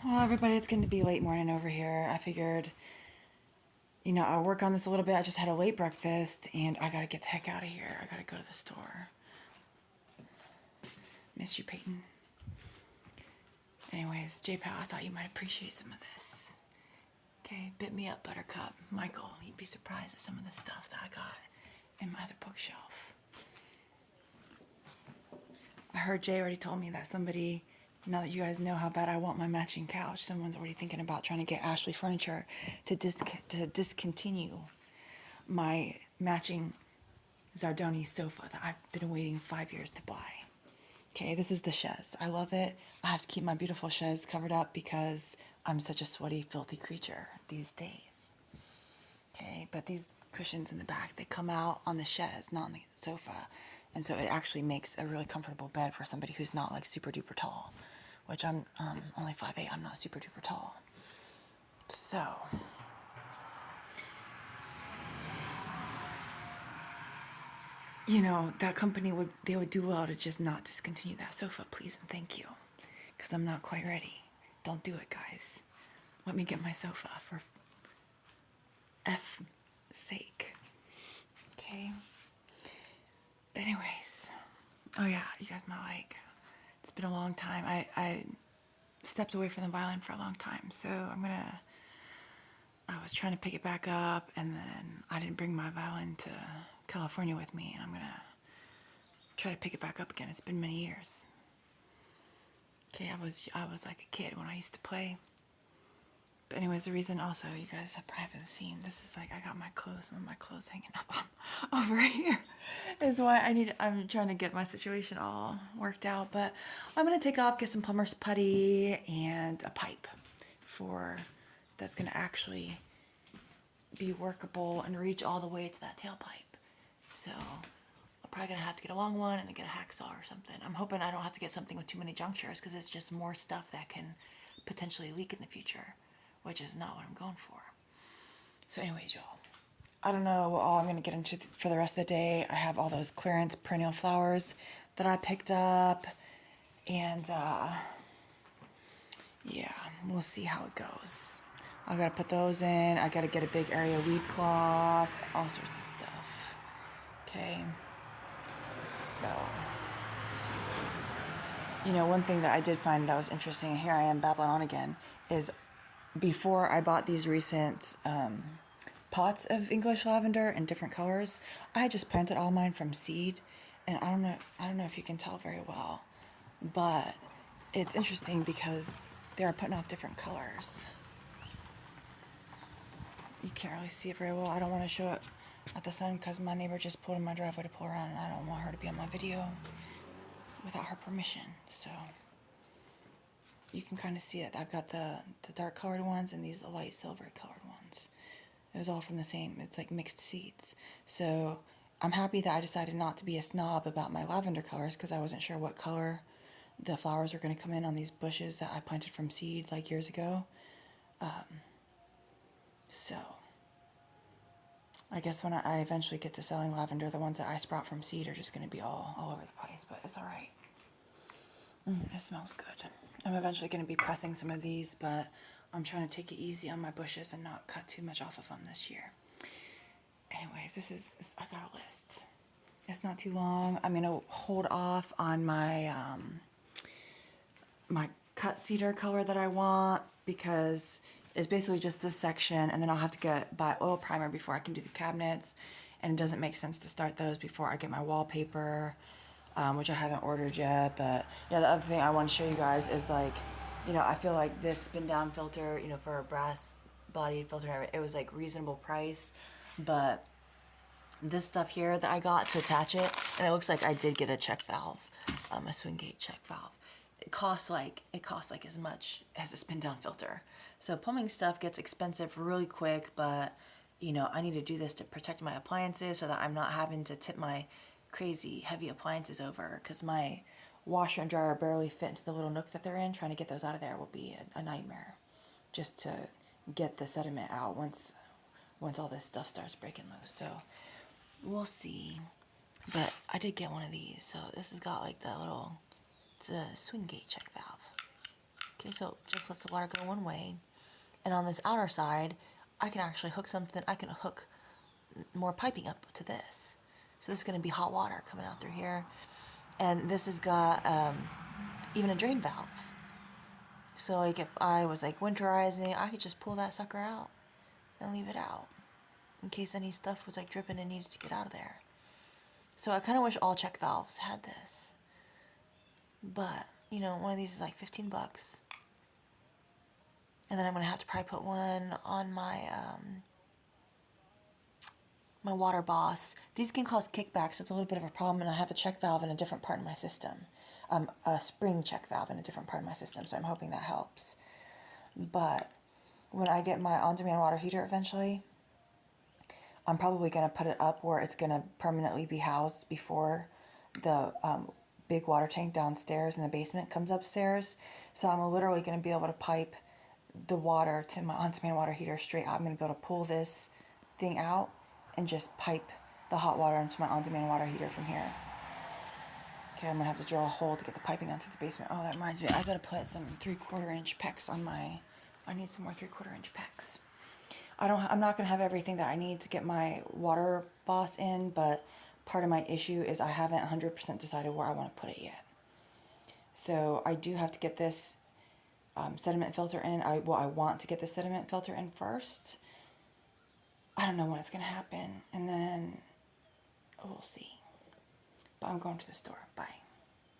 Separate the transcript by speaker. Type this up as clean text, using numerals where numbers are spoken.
Speaker 1: Well, everybody, it's going to be late morning over here. I figured, I'll work on this a little bit. I just had a late breakfast, and I got to get the heck out of here. I got to go to the store. Miss you, Peyton. Anyways, J-Pal, I thought you might appreciate some of this. Okay, bit me up, Buttercup. Michael, he'd be surprised at some of the stuff that I got in my other bookshelf. I heard Jay already told me that somebody, now that you guys know how bad I want my matching couch, someone's already thinking about trying to get Ashley Furniture to discontinue my matching Zardoni sofa that I've been waiting 5 years to buy. Okay, this is the chaise. I love it. I have to keep my beautiful chaise covered up because I'm such a sweaty, filthy creature these days. Okay, but these cushions in the back, they come out on the chaise, not on the sofa. And so it actually makes a really comfortable bed for somebody who's not like super duper tall, which I'm only 5'8". I'm not super duper tall. So, that company would do well to just not discontinue that sofa, please and thank you. Because I'm not quite ready. Don't do it, guys. Let me get my sofa for F sake. Okay? But anyways. Oh yeah, you guys might like. It's been a long time. I stepped away from the violin for a long time. So I was trying to pick it back up, and then I didn't bring my violin to California with me, and I'm going to try to pick it back up again. It's been many years. Okay, I was like a kid when I used to play. But anyways, the reason also you guys probably haven't seen, this is like I got my clothes, some of my clothes hanging up over here. Is why I'm trying to get my situation all worked out. But I'm gonna take off, get some plumber's putty and a pipe that's gonna actually be workable and reach all the way to that tailpipe. So I'm probably gonna have to get a long one and then get a hacksaw or something. I'm hoping I don't have to get something with too many junctures because it's just more stuff that can potentially leak in the future, which is not what I'm going for. So anyways, y'all, I don't know what all I'm going to get into for the rest of the day. I have all those clearance perennial flowers that I picked up, and yeah, we'll see how it goes. I got to put those in. I got to get a big area weed cloth, all sorts of stuff. Okay, so one thing that I did find that was interesting, and here I am babbling on again, is before I bought these recent pots of English lavender in different colors, I had just planted all mine from seed, and I don't know if you can tell very well, but it's interesting because they are putting off different colors. You can't really see it very well. I don't want to show it at the sun because my neighbor just pulled in my driveway to pull around, and I don't want her to be on my video without her permission. So you can kind of see it. I've got the dark colored ones and these light silver colored ones. It was all from the same, it's like mixed seeds. So I'm happy that I decided not to be a snob about my lavender colors because I wasn't sure what color the flowers were going to come in on these bushes that I planted from seed like years ago. So I guess when I eventually get to selling lavender, the ones that I sprout from seed are just going to be all over the place, but it's all right. This smells good. I'm eventually going to be pressing some of these, but I'm trying to take it easy on my bushes and not cut too much off of them this year. Anyways, I got a list. It's not too long. I'm going to hold off on my my cut cedar color that I want because it's basically just this section, and then I'll have to buy oil primer before I can do the cabinets, and it doesn't make sense to start those before I get my wallpaper, which I haven't ordered yet. But yeah, the other thing I want to show you guys is like, I feel like this spin down filter, for a brass bodied filter, it was like reasonable price, but this stuff here that I got to attach it, and it looks like I did get a check valve, a swing gate check valve. It costs like as much as a spin down filter. So plumbing stuff gets expensive really quick, but I need to do this to protect my appliances so that I'm not having to tip my crazy heavy appliances over, because my washer and dryer barely fit into the little nook that they're in. Trying to get those out of there will be a nightmare, just to get the sediment out once all this stuff starts breaking loose. So we'll see. But I did get one of these. So this has got like that little, it's a swing gate check valve. Okay,
Speaker 2: so it just lets the water go one way. And on this outer side, I can actually hook something, I can hook more piping up to this. So this is going to be hot water coming out through here. And this has got even a drain valve. So like if I was like winterizing, I could just pull that sucker out and leave it out in case any stuff was like dripping and needed to get out of there. So I kind of wish all check valves had this. But, you know, one of these is like 15 bucks. And then I'm going to have to probably put one on my my water boss. These can cause kickbacks, so it's a little bit of a problem, and I have a check valve in a different part of my system. A spring check valve in a different part of my system, so I'm hoping that helps. But when I get my on-demand water heater eventually, I'm probably going to put it up where it's going to permanently be housed before the big water tank downstairs in the basement comes upstairs. So I'm literally going to be able to pipe the water to my on-demand water heater straight out. I'm going to be able to pull this thing out and just pipe the hot water into my on-demand water heater from here. Okay, I'm going to have to drill a hole to get the piping onto the basement. Oh, that reminds me, I got to put some 3/4 inch PEX on my, I need some more 3/4 inch PEX. I'm not going to have everything that I need to get my water boss in, but part of my issue is I haven't 100% decided where I want to put it yet. So I do have to get this sediment filter in. I want to get the sediment filter in first. I don't know when it's going to happen, and then we'll see. But I'm going to the store. Bye.